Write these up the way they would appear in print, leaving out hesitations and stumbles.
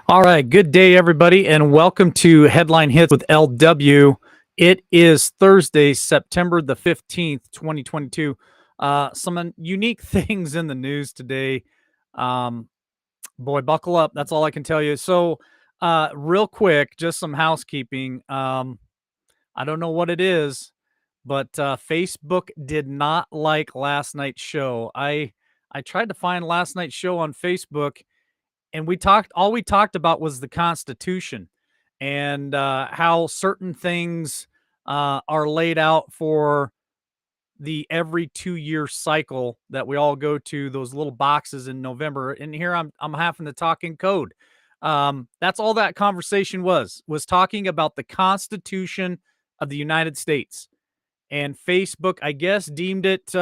All right, good day, everybody, and welcome to Headline Hits with LW. It is Thursday, September the 15th, 2022. Some unique things in the news today. Um, Boy, buckle up. That's all I can tell you. So, real quick, just some housekeeping. I don't know what it is, but Facebook did not like last night's show. I tried to find last night's show on Facebook, and we talked about was the Constitution and how certain things are laid out for the every 2 year cycle that we all go to those little boxes in November. And here I'm having to talk in code. That's all that conversation was talking about the Constitution of the United States. And Facebook, I guess, deemed it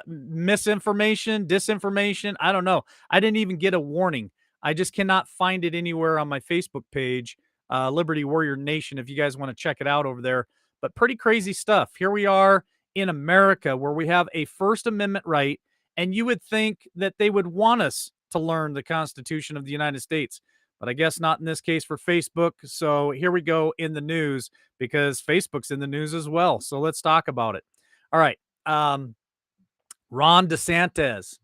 misinformation, disinformation. I don't know. I didn't even get a warning. I just cannot find it anywhere on my Facebook page, Liberty Warrior Nation, if you guys want to check it out over there. But pretty crazy stuff. Here we are in America where we have a First Amendment right, and you would think that they would want us to learn the Constitution of the United States. But I guess not in this case for Facebook. So here we go in the news because Facebook's in the news as well. So let's talk about it. All right. Ron DeSantis.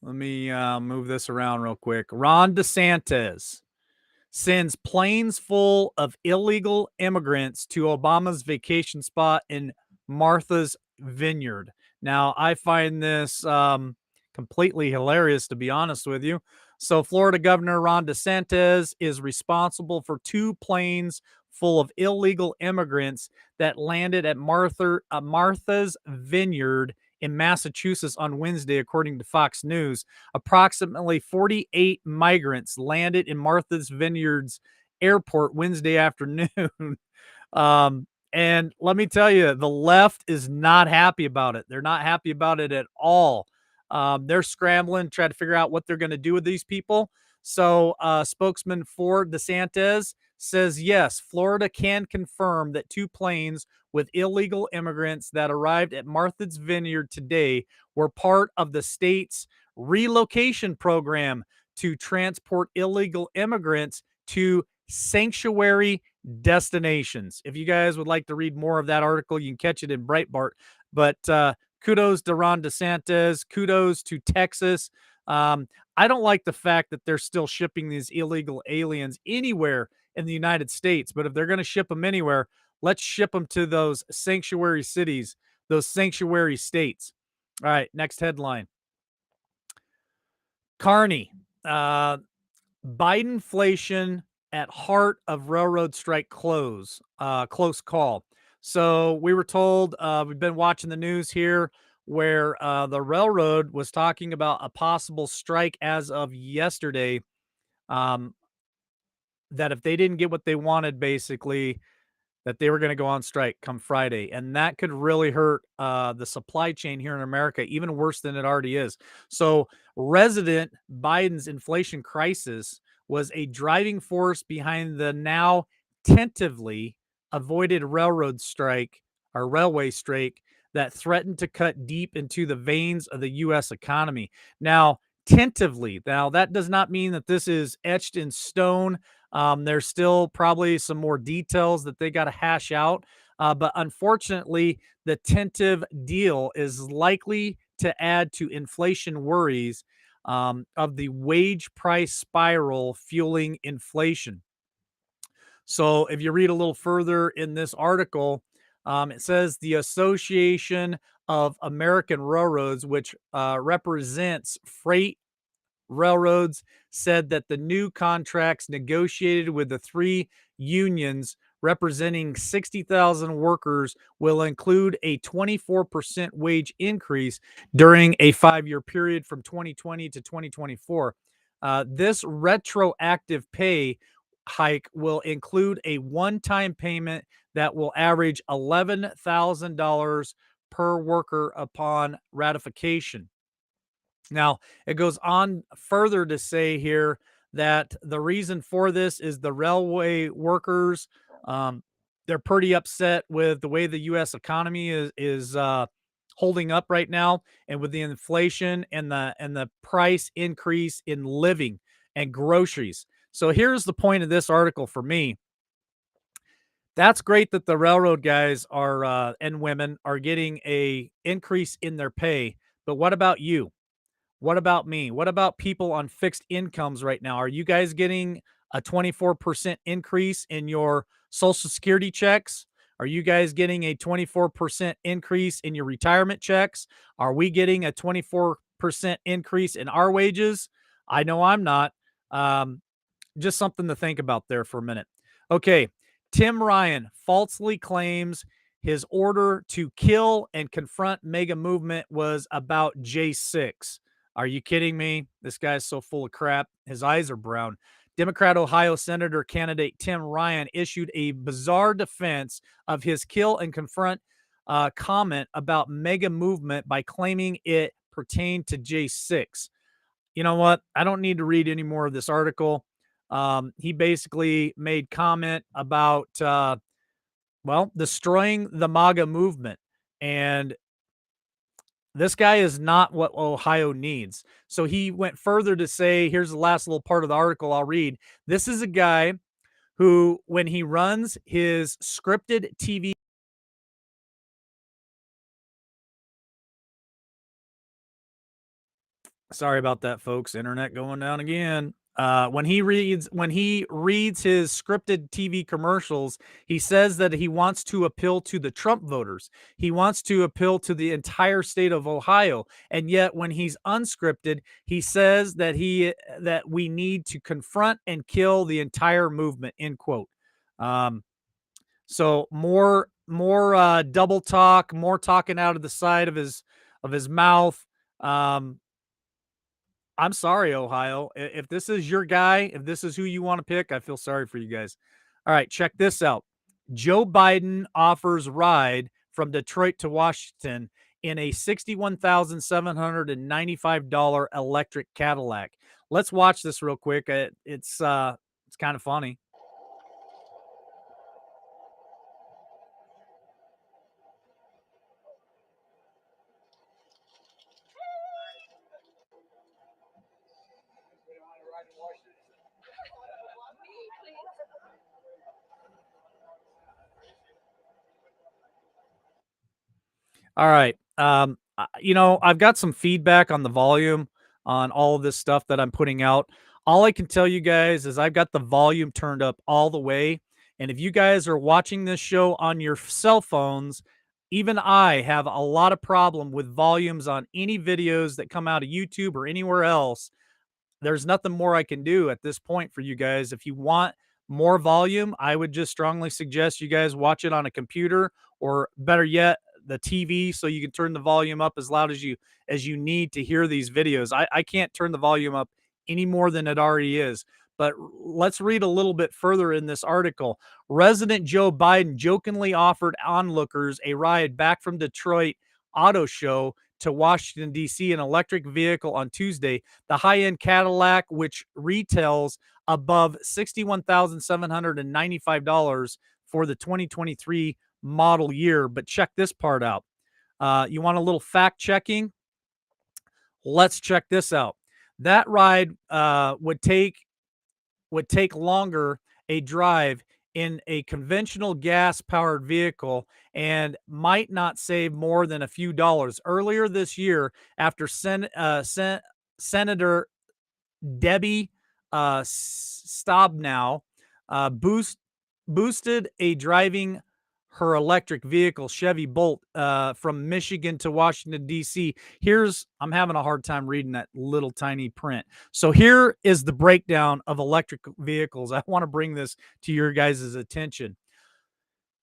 Let me move this around real quick. Ron DeSantis sends planes full of illegal immigrants to Obama's vacation spot in Martha's Vineyard. Now, I find this completely hilarious, to be honest with you. So, Florida Governor Ron DeSantis is responsible for two planes full of illegal immigrants that landed at Martha's Vineyard in Massachusetts on Wednesday, according to Fox News. Approximately 48 migrants landed in Martha's Vineyard's airport Wednesday afternoon. And let me tell you, the left is not happy about it. They're not happy about it at all. They're scrambling, trying to figure out what they're going to do with these people. So, spokesman for DeSantis says, yes, Florida can confirm that two planes with illegal immigrants that arrived at Martha's Vineyard today were part of the state's relocation program to transport illegal immigrants to sanctuary destinations. If you guys would like to read more of that article, you can catch it in Breitbart. But kudos to Ron DeSantis. Kudos to Texas. I don't like the fact that they're still shipping these illegal aliens anywhere in the United States. But if they're going to ship them anywhere, let's ship them to those sanctuary cities, those sanctuary states. All right, next headline. Carney, Bidenflation at heart of railroad strike close call. So we were told, we've been watching the news here where the railroad was talking about a possible strike as of yesterday, that if they didn't get what they wanted, basically, that they were going to go on strike come Friday. And that could really hurt the supply chain here in America, even worse than it already is. So, President Biden's inflation crisis was a driving force behind the now tentatively avoided railroad strike or railway strike that threatened to cut deep into the veins of the U.S. economy. Now, tentatively, now that does not mean that this is etched in stone. There's still probably some more details that they got to hash out. But unfortunately, the tentative deal is likely to add to inflation worries of the wage price spiral fueling inflation. So if you read a little further in this article, it says the Association of American Railroads, which represents freight railroads, said that the new contracts negotiated with the three unions representing 60,000 workers will include a 24% wage increase during a 5 year period from 2020 to 2024. This retroactive pay hike will include a one time payment that will average $11,000 per worker upon ratification. Now, it goes on further to say here that the reason for this is the railway workers. They're pretty upset with the way the U.S. economy is holding up right now, and with the inflation and the price increase in living and groceries. So here's the point of this article for me. That's great that the railroad guys are and women are getting a increase in their pay, but what about you? What about me? What about people on fixed incomes right now? Are you guys getting a 24% increase in your social security checks? Are you guys getting a 24% increase in your retirement checks? Are we getting a 24% increase in our wages? I know I'm not. Um, just something to think about there for a minute. Okay. Tim Ryan falsely claims his order to kill and confront MAGA movement was about J6. Are you kidding me? This guy's so full of crap. His eyes are brown. Democrat Ohio Senator candidate Tim Ryan issued a bizarre defense of his kill and confront comment about MAGA movement by claiming it pertained to J6. You know what? I don't need to read any more of this article. He basically made comment about, well, destroying the MAGA movement. And this guy is not what Ohio needs. So he went further to say, here's the last little part of the article I'll read. This is a guy who, when he runs his scripted TV, sorry about that, folks. Internet going down again. When he reads his scripted TV commercials, he says that he wants to appeal to the Trump voters. He wants to appeal to the entire state of Ohio. And yet when he's unscripted, he says that we need to confront and kill the entire movement, end quote. Um, so more double talk, more talking out of the side of his mouth. Um, I'm sorry, Ohio. If this is your guy, if this is who you want to pick, I feel sorry for you guys. All right, check this out. Joe Biden offers ride from Detroit to Washington in a $61,795 electric Cadillac. Let's watch this real quick. It's kind of funny. All right. I've got some feedback on the volume on all of this stuff that I'm putting out. All I can tell you guys is I've got the volume turned up all the way. And if you guys are watching this show on your cell phones, even I have a lot of problem with volumes on any videos that come out of YouTube or anywhere else. There's nothing more I can do at this point for you guys. If you want more volume, I would just strongly suggest you guys watch it on a computer, or better yet, the TV, so you can turn the volume up as loud as you need to hear these videos. I can't turn the volume up any more than it already is. But let's read a little bit further in this article. Resident Joe Biden jokingly offered onlookers a ride back from Detroit Auto Show to Washington, D.C., an electric vehicle on Tuesday. The high-end Cadillac, which retails above $61,795 for the 2023 model year. But check this part out. You want a little fact checking? Let's check this out. That ride would take longer a drive in a conventional gas powered vehicle and might not save more than a few dollars. Earlier this year, after Senator Debbie Stabenow boosted a driving her electric vehicle Chevy Bolt from Michigan to Washington, D.C. I'm having a hard time reading that little tiny print. So here is the breakdown of electric vehicles. I want to bring this to your guys' attention.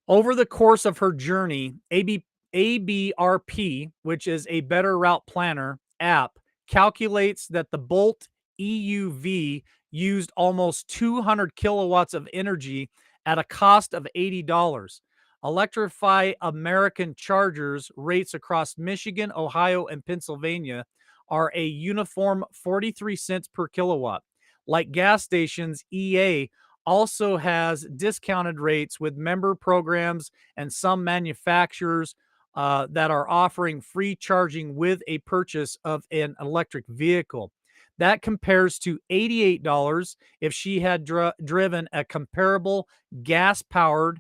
Over the course of her journey, ABRP, which is a Better Route Planner app, calculates that the Bolt EUV used almost 200 kilowatts of energy at a cost of $80. Electrify American Chargers rates across Michigan, Ohio, and Pennsylvania are a uniform 43 cents per kilowatt. Like gas stations, EA also has discounted rates with member programs and some manufacturers that are offering free charging with a purchase of an electric vehicle. That compares to $88 if she had driven a comparable gas-powered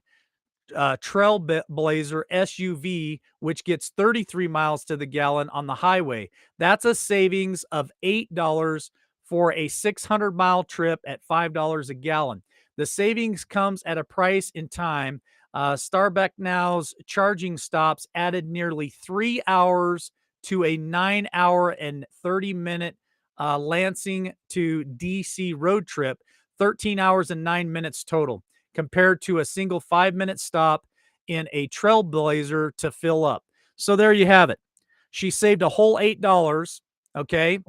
Trailblazer SUV, which gets 33 miles to the gallon on the highway. That's a savings of $8 for a 600-mile trip at $5 a gallon. The savings comes at a price in time. Starbucks Now's charging stops added nearly 3 hours to a 9-hour and 30-minute Lansing to DC road trip, 13 hours and 9 minutes total, compared to a single 5-minute stop in a Trailblazer to fill up. So there you have it. She saved a whole $8, okay?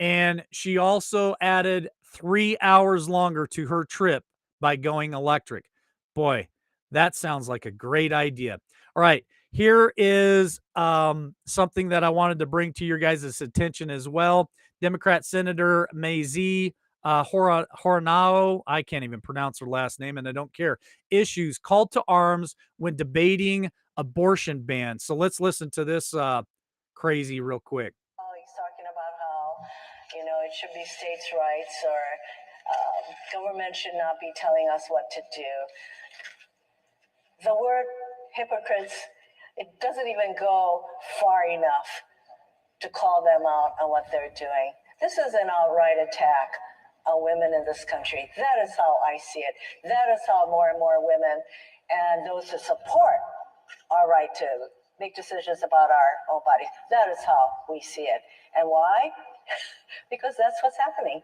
And she also added 3 hours longer to her trip by going electric. Boy, that sounds like a great idea. All right, here is something that I wanted to bring to your guys' attention as well. Democrat Senator Mazie Horanao, I can't even pronounce her last name, and I don't care, issues called to arms when debating abortion ban. So let's listen to this crazy real quick. He's talking about how, it should be states' rights, or government should not be telling us what to do. The word hypocrites, it doesn't even go far enough to call them out on what they're doing. This is an outright attack on women in this country. That is how I see it. That is how more and more women and those who support our right to make decisions about our own bodies, that is how we see it. And why? Because that's what's happening.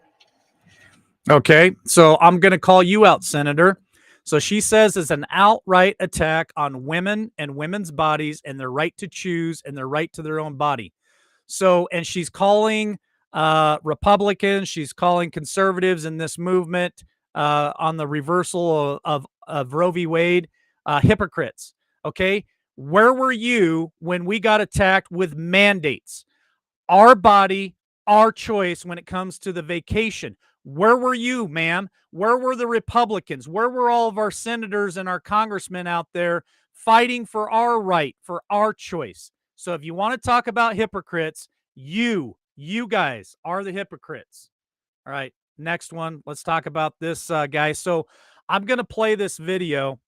Okay, so I'm going to call you out, Senator. So she says it's an outright attack on women and women's bodies and their right to choose and their right to their own body. So, and she's calling Republicans, she's calling conservatives in this movement on the reversal of Roe v. Wade hypocrites. Okay, where were you when we got attacked with mandates? Our body, our choice when it comes to the vacation. Where were you, ma'am? Where were the Republicans? Where were all of our senators and our congressmen out there fighting for our right, for our choice? So if you want to talk about hypocrites, you guys are the hypocrites. All right, next one. Let's talk about this guy. So I'm going to play this video,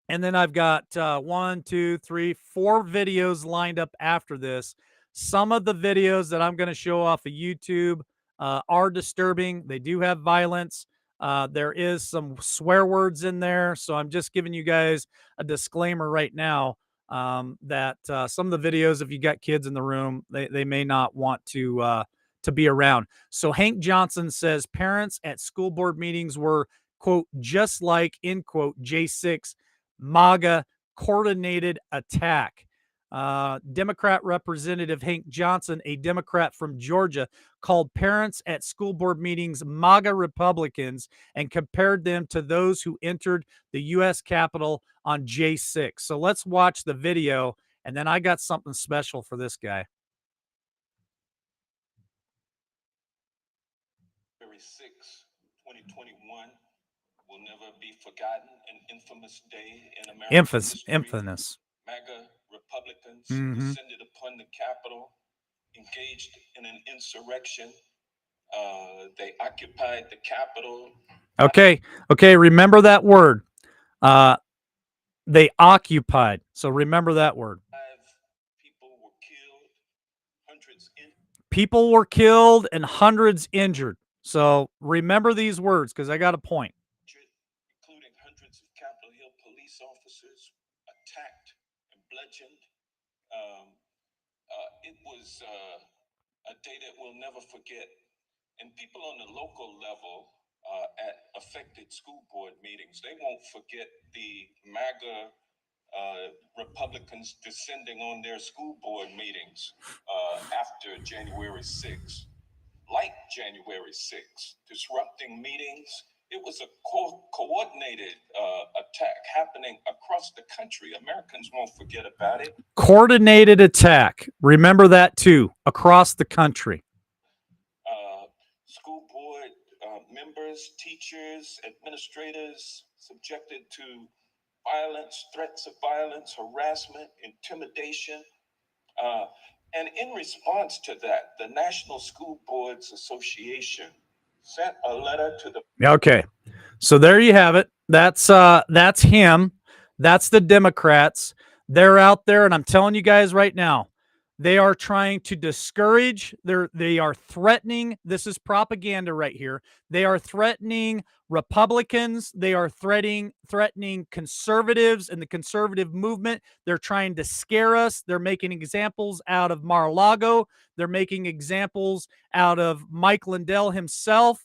and then I've got 1, 2, 3, 4 videos lined up after this. Some of the videos that I'm going to show off of YouTube are disturbing. They do have violence. There is some swear words in there. So I'm just giving you guys a disclaimer right now that some of the videos, if you got kids in the room, they may not want to be around. So Hank Johnson says parents at school board meetings were, quote, just like, end quote, J6 MAGA coordinated attack. Democrat Representative Hank Johnson, a Democrat from Georgia, called parents at school board meetings MAGA Republicans and compared them to those who entered the U.S. Capitol on J6. So let's watch the video, and then I got something special for this guy. February 6, 2021 will never be forgotten, an infamous day in American history. Infamous. MAGA Republicans descended upon the Capitol, engaged in an insurrection. They occupied the Capitol. Okay. Remember that word. They occupied. So remember that word. People were killed, People were killed and hundreds injured. So remember these words because I got a point. Including hundreds of Capitol Hill police officers attacked and bludgeoned. It was a day that we'll never forget. And people on the local level at affected school board meetings, they won't forget the MAGA Republicans descending on their school board meetings after January 6th. Like January 6th, disrupting meetings. It was a coordinated attack happening across the country. Americans won't forget about it. Coordinated attack. Remember that too, across the country. School board members, teachers, administrators subjected to violence, threats of violence, harassment, intimidation. And in response to that, the National School Boards Association sent a letter to the Okay. So there you have it. That's him. That's the Democrats. They're out there, and I'm telling you guys right now, they are trying to discourage. They are threatening. This is propaganda right here. They are threatening Republicans. They are threatening conservatives and the conservative movement. They're trying to scare us. They're making examples out of Mar-a-Lago. They're making examples out of Mike Lindell himself.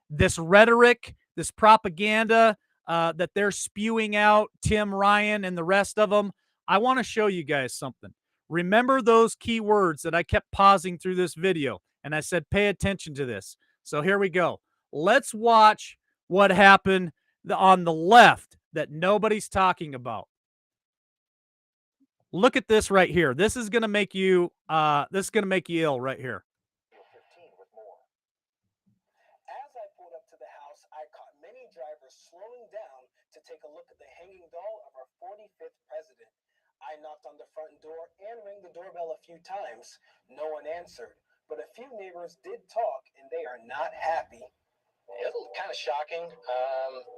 This rhetoric, this propaganda that they're spewing out, Tim Ryan and the rest of them. I want to show you guys something. Remember those key words that I kept pausing through this video, and I said, pay attention to this. So here we go. Let's watch what happened on the left that nobody's talking about. Look at this right here. This is going to make you ill right here. As I pulled up to the house, I caught many drivers slowing down to take a look at the hanging doll of our 45th president. I knocked on the front door and rang the doorbell a few times. No one answered, but a few neighbors did talk, and they are not happy. It's kind of shocking.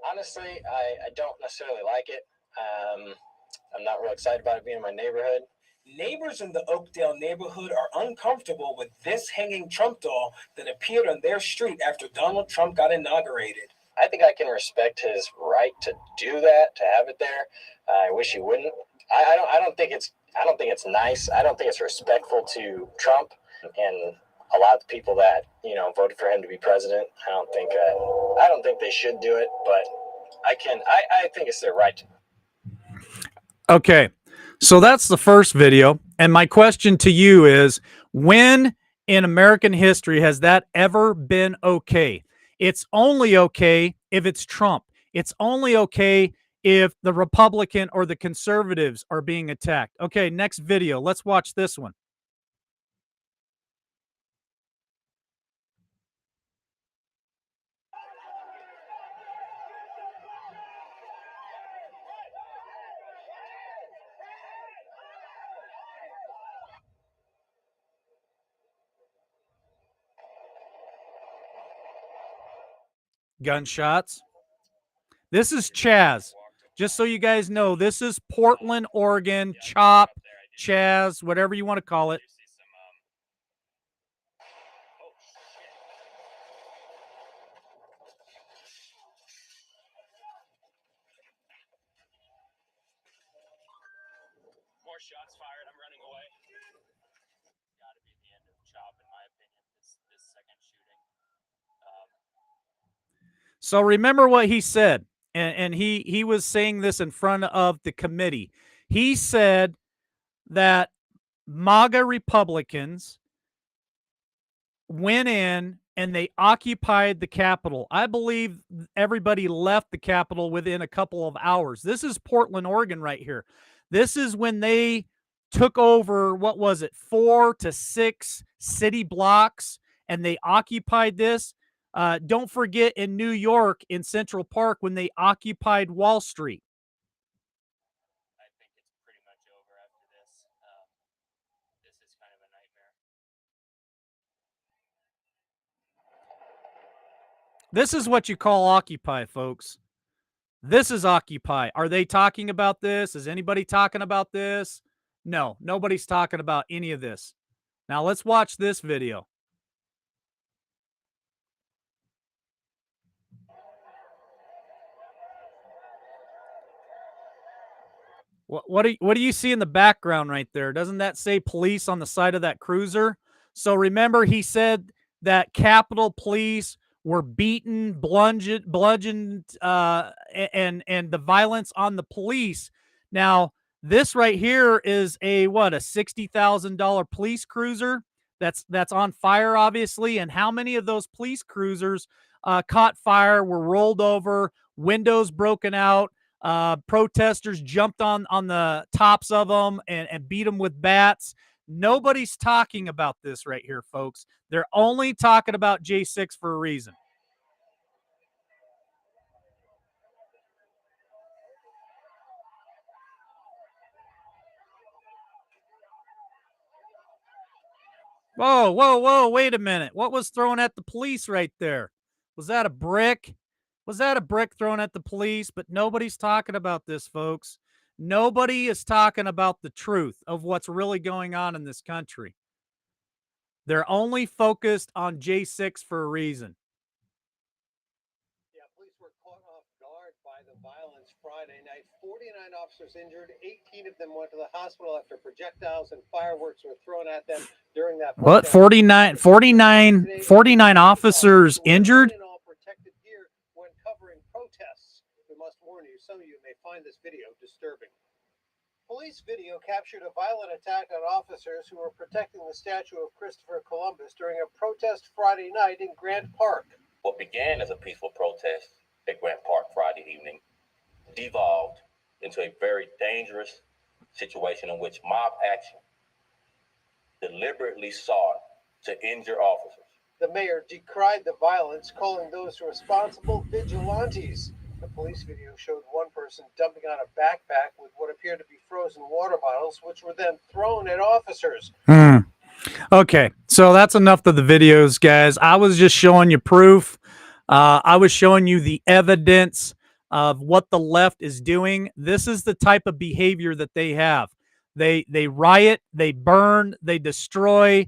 Honestly, I don't necessarily like it. I'm not real excited about it being in my neighborhood. Neighbors in the Oakdale neighborhood are uncomfortable with this hanging Trump doll that appeared on their street after Donald Trump got inaugurated. I think I can respect his right to do that, to have it there. I wish he wouldn't. I don't think it's nice. I don't think it's respectful to Trump and a lot of the people that voted for him to be president. I don't think they should do it, but I think it's their right to. Okay, so that's the first video. And my question to you is, when in American history has that ever been okay? It's only okay if it's Trump. It's only okay if the Republican or the conservatives are being attacked. Okay, next video. Let's watch this one. Gunshots. This is Chaz. Just so you guys know, this is Portland, Oregon, Chop, Chaz, whatever you want to call it. More shots fired. I'm running away. Got to be the end of Chop, in my opinion. This second shooting. So remember what he said, and he was saying this in front of the committee. He said that MAGA Republicans went in and they occupied the Capitol. I believe everybody left the Capitol within a couple of hours. This is Portland, Oregon right here. This is when they took over, what was it, 4 to 6 city blocks, and they occupied this. Don't forget in New York, in Central Park, when they occupied Wall Street. I think it's pretty much over after this. This is kind of a nightmare. This is what you call Occupy, folks. This is Occupy. Are they talking about this? Is anybody talking about this? No, nobody's talking about any of this. Now let's watch this video. What do you see in the background right there? Doesn't that say police on the side of that cruiser? So remember, he said that Capitol Police were beaten, bludgeoned, and the violence on the police. Now, this right here is a $60,000 police cruiser that's on fire, obviously. And how many of those police cruisers caught fire, were rolled over, windows broken out? Protesters jumped on the tops of them and beat them with bats. Nobody's talking about this right here, folks. They're only talking about J6 for a reason. Whoa, whoa, whoa, wait a minute. What was thrown at the police right there? Was that a brick? Was that a brick thrown at the police? But nobody's talking about this, folks. Nobody is talking about the truth of what's really going on in this country. They're only focused on J6 for a reason. Yeah, police were caught off guard by the violence Friday night. 49 officers injured. 18 of them went to the hospital after projectiles and fireworks were thrown at them during that What? protest. 49 officers injured? In all protective gear when covering protests. We must warn you, some of you may find this video disturbing. Police video captured a violent attack on officers who were protecting the statue of Christopher Columbus during a protest Friday night in Grant Park. What began as a peaceful protest at Grant Park Friday evening devolved into a very dangerous situation in which mob action deliberately sought to injure officers. The mayor decried the violence, calling those responsible vigilantes. The police video showed one person dumping out a backpack with what appeared to be frozen water bottles, which were then thrown at officers. Okay, so that's enough of the videos, guys. I was just showing you proof. I was showing you the evidence of what the left is doing. This is the type of behavior that they have. They riot, they burn, they destroy,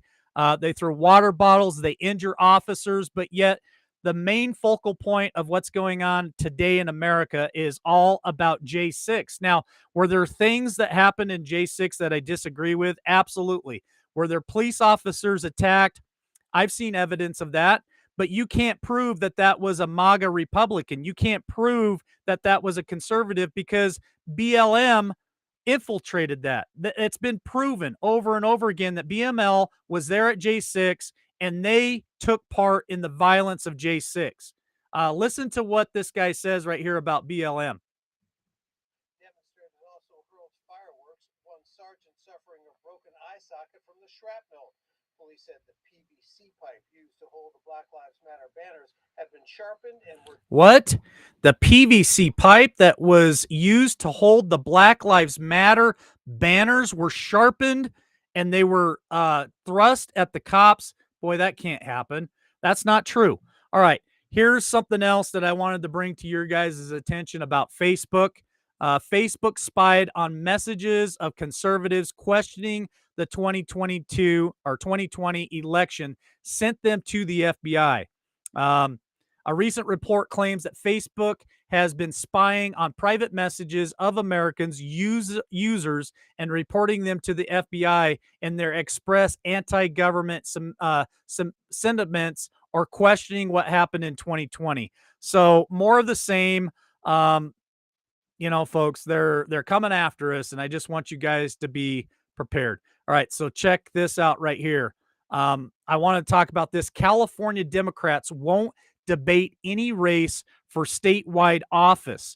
they throw water bottles, they injure officers, but yet the main focal point of what's going on today in America is all about J6. Now, were there things that happened in J6 that I disagree with? Absolutely. Were there police officers attacked? I've seen evidence of that, but you can't prove that that was a MAGA Republican. You can't prove that that was a conservative because BLM infiltrated that. It's been proven over and over again that BML was there at J6 and they took part in the violence of J6. Listen to what this guy says right here about BLM. Demonstrators also hurled fireworks, one sergeant suffering a broken eye socket from the shrapnel. Police said the PVC pipe used to hold the Black Lives Matter banners had been sharpened and were... What? The PVC pipe that was used to hold the Black Lives Matter banners were sharpened and they were thrust at the cops. Boy, that can't happen. That's not true. All right. Here's something else that I wanted to bring to your guys' attention about Facebook. Facebook spied on messages of conservatives questioning the 2022 or 2020 election, sent them to the FBI. A recent report claims that Facebook has been spying on private messages of Americans users and reporting them to the FBI in their express anti-government some sentiments or questioning what happened in 2020. So more of the same. You know, folks, they're coming after us, and I just want you guys to be prepared. All right, so check this out right here. I want to talk about this. California Democrats won't debate any race for statewide office.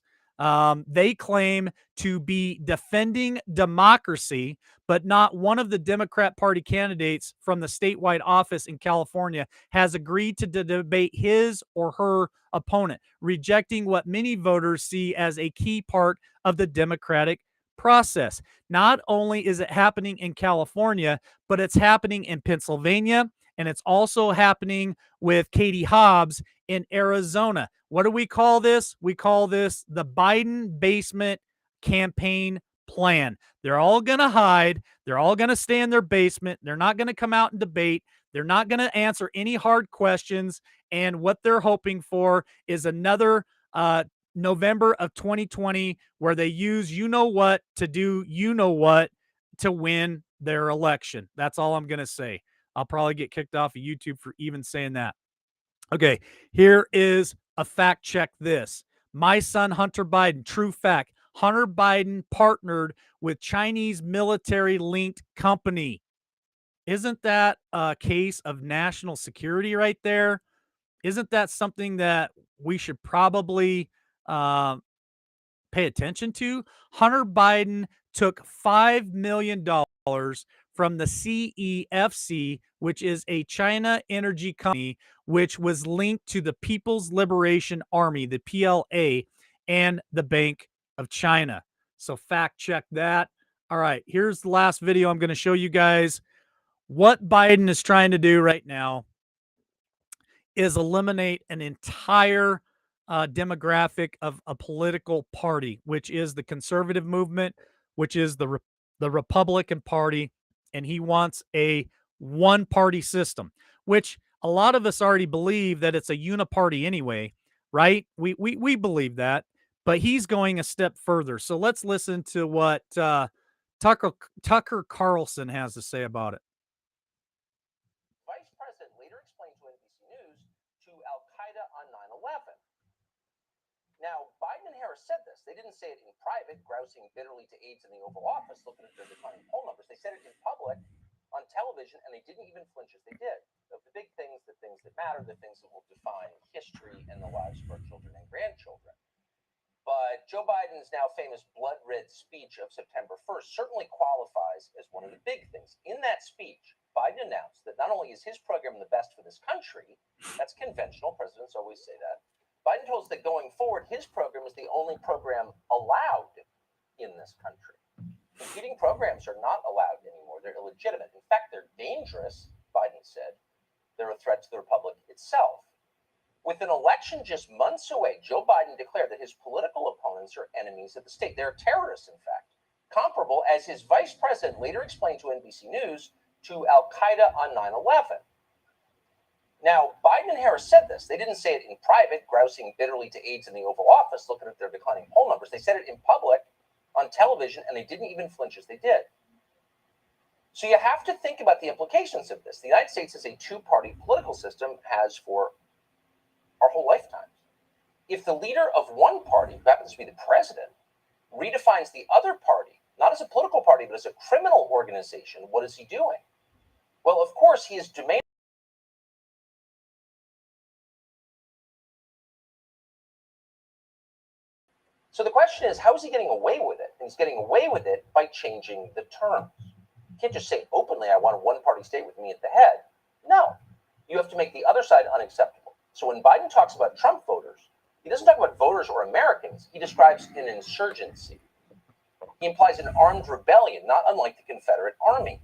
They claim to be defending democracy, but not one of the Democrat Party candidates from the statewide office in California has agreed to debate his or her opponent, rejecting what many voters see as a key part of the Democratic process. Not only is it happening in California, but it's happening in Pennsylvania, and it's also happening with Katie Hobbs in Arizona. What do we call this? We call this the Biden basement campaign plan. They're all going to hide. They're all going to stay in their basement. They're not going to come out and debate. They're not going to answer any hard questions. And what they're hoping for is another November of 2020 where they use you know what to do you know what to win their election. That's all I'm going to say. I'll probably get kicked off of YouTube for even saying that. Okay, here is a fact check this. My son, Hunter Biden, true fact. Hunter Biden partnered with Chinese military-linked company. Isn't that a case of national security right there? Isn't that something that we should probably pay attention to? Hunter Biden took $5 million from the CEFC, which is a China energy company, which was linked to the People's Liberation Army, the PLA, and the Bank of China. So fact check that. All right, here's the last video I'm going to show you guys. What Biden is trying to do right now is eliminate an entire demographic of a political party, which is the conservative movement, which is the Republican Party, and he wants a one-party system, which a lot of us already believe that it's a uniparty anyway, right? We believe that, but he's going a step further. So let's listen to what Tucker Carlson has to say about it. Vice President later explained to NBC News to Al Qaeda on 9/11. Now, Biden and Harris said this. They didn't say it in private, grousing bitterly to aides in the Oval Office, looking at their declining poll numbers. They said it in public on television, and they didn't even flinch as they did. Of the big things, the things that matter, the things that will define history and the lives of our children and grandchildren. But Joe Biden's now famous blood-red speech of September 1st certainly qualifies as one of the big things. In that speech, Biden announced that not only is his program the best for this country, that's conventional, presidents always say that, Biden told us that going forward, his program is the only program allowed in this country. Competing programs are not allowed anymore. They're illegitimate. In fact, they're dangerous, Biden said. They're a threat to the republic itself. With an election just months away, Joe Biden declared that his political opponents are enemies of the state. They're terrorists, in fact, comparable, as his vice president later explained to NBC News, to Al Qaeda on 9/11. Now, Biden and Harris said this. They didn't say it in private, grousing bitterly to aides in the Oval Office, looking at their declining poll numbers. They said it in public on television, and they didn't even flinch as they did. So you have to think about the implications of this. The United States is a two-party political system, has for our whole lifetimes. If the leader of one party, who happens to be the president, redefines the other party, not as a political party, but as a criminal organization, what is he doing? Well, of course, he is demanding. So the question is, how is he getting away with it? And he's getting away with it by changing the terms. You can't just say openly, I want a one-party state with me at the head. No, you have to make the other side unacceptable. So when Biden talks about Trump voters, he doesn't talk about voters or Americans. He describes an insurgency. He implies an armed rebellion, not unlike the Confederate Army.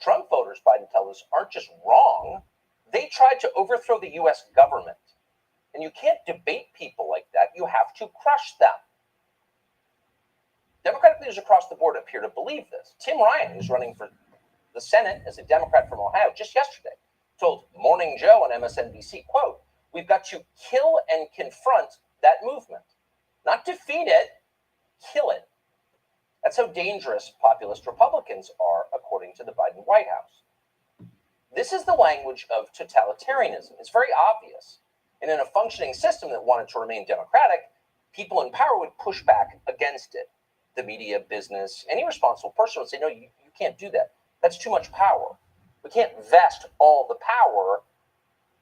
Trump voters, Biden tells us, aren't just wrong. They tried to overthrow the U.S. government. And you can't debate people like that. You have to crush them. Democratic leaders across the board appear to believe this. Tim Ryan, who's running for the Senate as a Democrat from Ohio just yesterday, told Morning Joe on MSNBC, quote, "We've got to kill and confront that movement. Not defeat it, kill it." That's how dangerous populist Republicans are, according to the Biden White House. This is the language of totalitarianism. It's very obvious. And in a functioning system that wanted to remain democratic, people in power would push back against it. The media, business, any responsible person would say, no, you can't do that. That's too much power. We can't vest all the power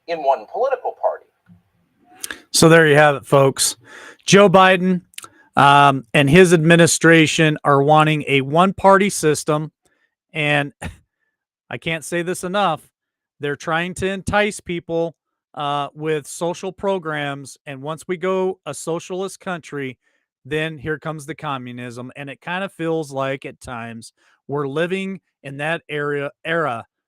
in one political party. So there you have it, folks. Joe Biden and his administration are wanting a one-party system, and I can't say this enough. They're trying to entice people with social programs, and once we go a socialist country, then here comes the communism, and it kind of feels like at times we're living in that era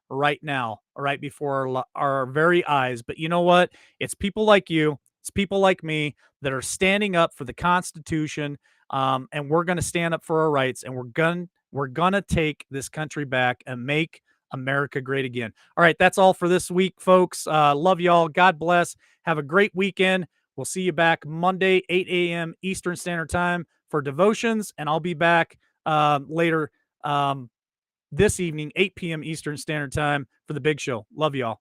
right now, right before our very eyes. But you know what? It's people like you, it's people like me that are standing up for the Constitution, and we're going to stand up for our rights, and we're gonna take this country back and make America great again. All right, that's all for this week, folks. Love y'all. God bless. Have a great weekend. We'll see you back Monday, 8 a.m. Eastern Standard Time for devotions, and I'll be back later this evening, 8 p.m. Eastern Standard Time for the big show. Love y'all.